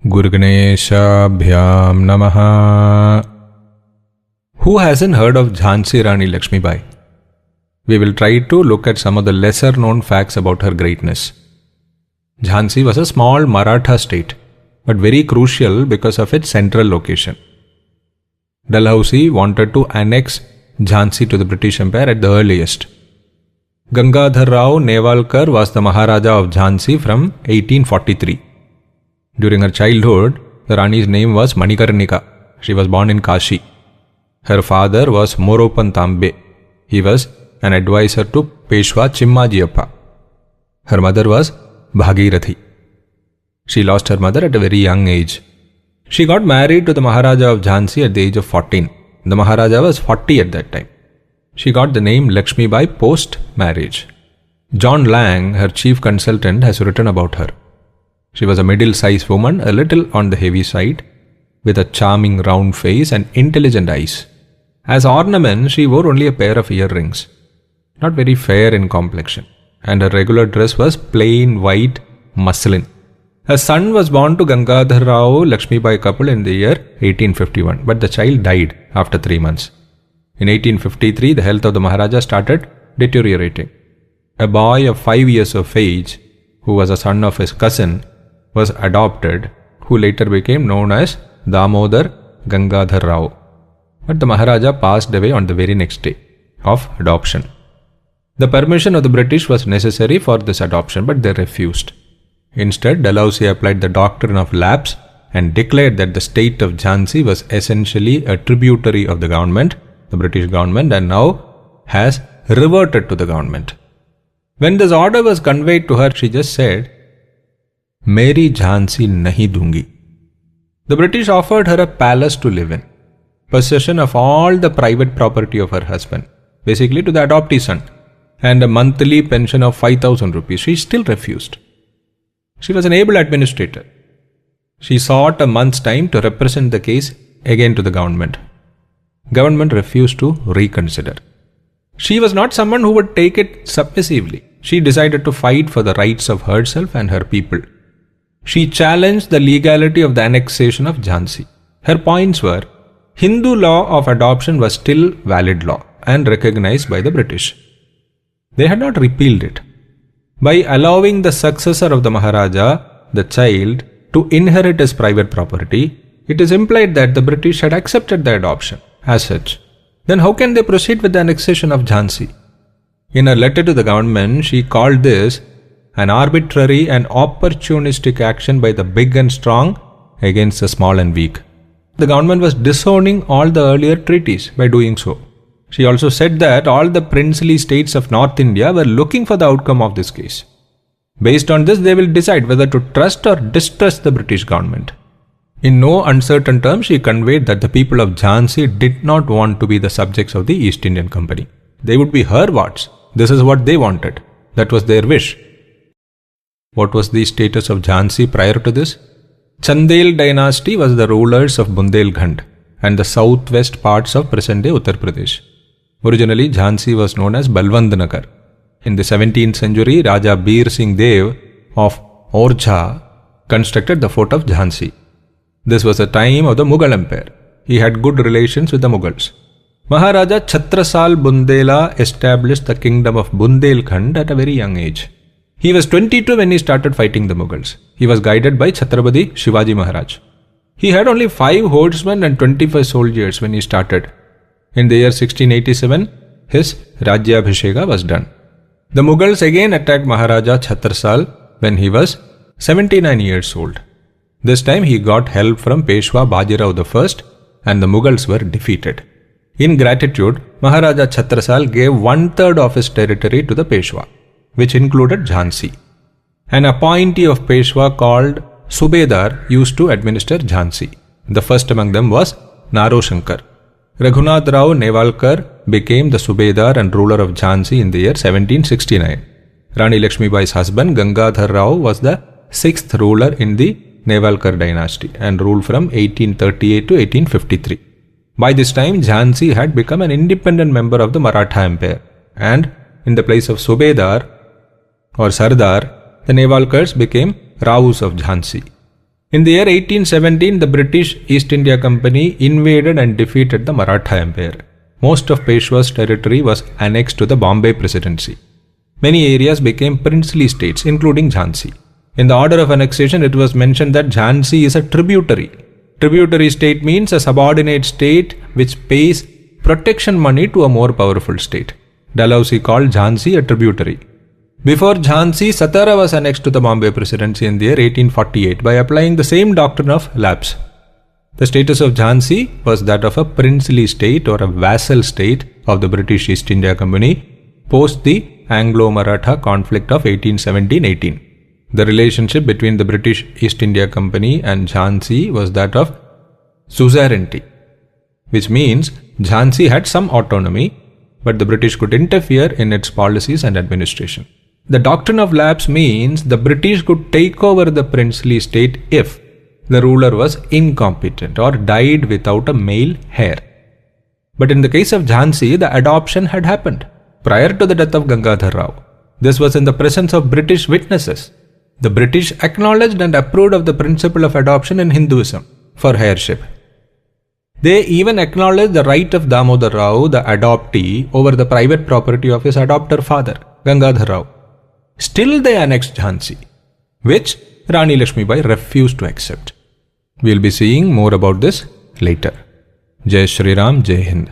Gurganeshabhyam Namaha. Who hasn't heard of Jhansi Rani Lakshmibai? We will try to look at some of the lesser known facts about her greatness. Jhansi was a small Maratha state, but very crucial because of its central location. Dalhousie wanted to annex Jhansi to the British Empire at the earliest. Gangadhar Rao Nevalkar was the Maharaja of Jhansi from 1843. During her childhood, the Rani's name was Manikarnika. She was born in Kashi. Her father was Moropan Tambe. He was an advisor to Peshwa Chimmajiyappa. Her mother was Bhagirathi. She lost her mother at a very young age. She got married to the Maharaja of Jhansi at the age of 14. The Maharaja was 40 at that time. She got the name Lakshmibai post-marriage. John Lang, her chief consultant, has written about her. She was a middle-sized woman, a little on the heavy side, with a charming round face and intelligent eyes. As ornament, she wore only a pair of earrings, not very fair in complexion, and her regular dress was plain white muslin. A son was born to Gangadhar Rao Lakshmibai couple in the year 1851, but the child died after 3 months. In 1853, the health of the Maharaja started deteriorating. A boy of 5 years of age, who was a son of his cousin, was adopted, who later became known as Damodar Gangadhar Rao. But the Maharaja passed away on the very next day of adoption. The permission of the British was necessary for this adoption, but they refused. Instead, Dalhousie applied the doctrine of lapse and declared that the state of Jhansi was essentially a tributary of the government, the British government, and now has reverted to the government. When this order was conveyed to her, she just said, "Meri Jhansi nahi dungi." The British offered her a palace to live in, possession of all the private property of her husband, basically to the adoptee son, and a monthly pension of 5,000 rupees. She still refused. She was an able administrator. She sought a month's time to represent the case again to the government. Government refused to reconsider. She was not someone who would take it submissively. She decided to fight for the rights of herself and her people. She challenged the legality of the annexation of Jhansi. Her points were, Hindu law of adoption was still valid law and recognized by the British. They had not repealed it. By allowing the successor of the Maharaja, the child, to inherit his private property, it is implied that the British had accepted the adoption as such. Then how can they proceed with the annexation of Jhansi? In a letter to the government, she called this an arbitrary and opportunistic action by the big and strong against the small and weak. The government was disowning all the earlier treaties by doing so. She also said that all the princely states of North India were looking for the outcome of this case. Based on this, they will decide whether to trust or distrust the British government. In no uncertain terms, she conveyed that the people of Jhansi did not want to be the subjects of the East Indian Company. They would be her wards. This is what they wanted. That was their wish. What was the status of Jhansi prior to this? Chandel dynasty was the rulers of Bundelkhand and the southwest parts of present-day Uttar Pradesh. Originally, Jhansi was known as Balwandnagar. In the 17th century, Raja Bir Singh Dev of Orjha constructed the fort of Jhansi. This was the time of the Mughal Empire. He had good relations with the Mughals. Maharaja Chhatrasal Bundela established the kingdom of Bundelkhand at a very young age. He was 22 when he started fighting the Mughals. He was guided by Chhatrapati Shivaji Maharaj. He had only 5 horsemen and 25 soldiers when he started. In the year 1687, his Rajyabhisheka was done. The Mughals again attacked Maharaja Chhatrasal when he was 79 years old. This time he got help from Peshwa Bajirao I and the Mughals were defeated. In gratitude, Maharaja Chhatrasal gave 1/3 of his territory to the Peshwa, which included Jhansi. An appointee of Peshwa called Subedar used to administer Jhansi. The first among them was Naroshankar. Raghunath Rao Nevalkar became the Subedar and ruler of Jhansi in the year 1769. Rani Lakshmibai's husband Gangadhar Rao was the 6th ruler in the Nevalkar dynasty and ruled from 1838 to 1853. By this time, Jhansi had become an independent member of the Maratha Empire, and in the place of Subedar or Sardar, the Nevalkars became Raos of Jhansi. In the year 1817, the British East India Company invaded and defeated the Maratha Empire. Most of Peshwa's territory was annexed to the Bombay Presidency. Many areas became princely states, including Jhansi. In the order of annexation, it was mentioned that Jhansi is a tributary. Tributary state means a subordinate state which pays protection money to a more powerful state. Dalhousie called Jhansi a tributary. Before Jhansi, Satara was annexed to the Bombay Presidency in the year 1848 by applying the same doctrine of lapse. The status of Jhansi was that of a princely state or a vassal state of the British East India Company post the Anglo-Maratha conflict of 1817-18. The relationship between the British East India Company and Jhansi was that of suzerainty, which means Jhansi had some autonomy, but the British could interfere in its policies and administration. The doctrine of lapse means the British could take over the princely state if the ruler was incompetent or died without a male heir. But in the case of Jhansi, the adoption had happened prior to the death of Gangadhar Rao. This was in the presence of British witnesses. The British acknowledged and approved of the principle of adoption in Hinduism for heirship. They even acknowledged the right of Damodar Rao, the adoptee, over the private property of his adopter father, Gangadhar Rao. Still they annexed Jhansi, which Rani Lakshmibai refused to accept. We will be seeing more about this later. Jai Shri Ram, Jai Hind.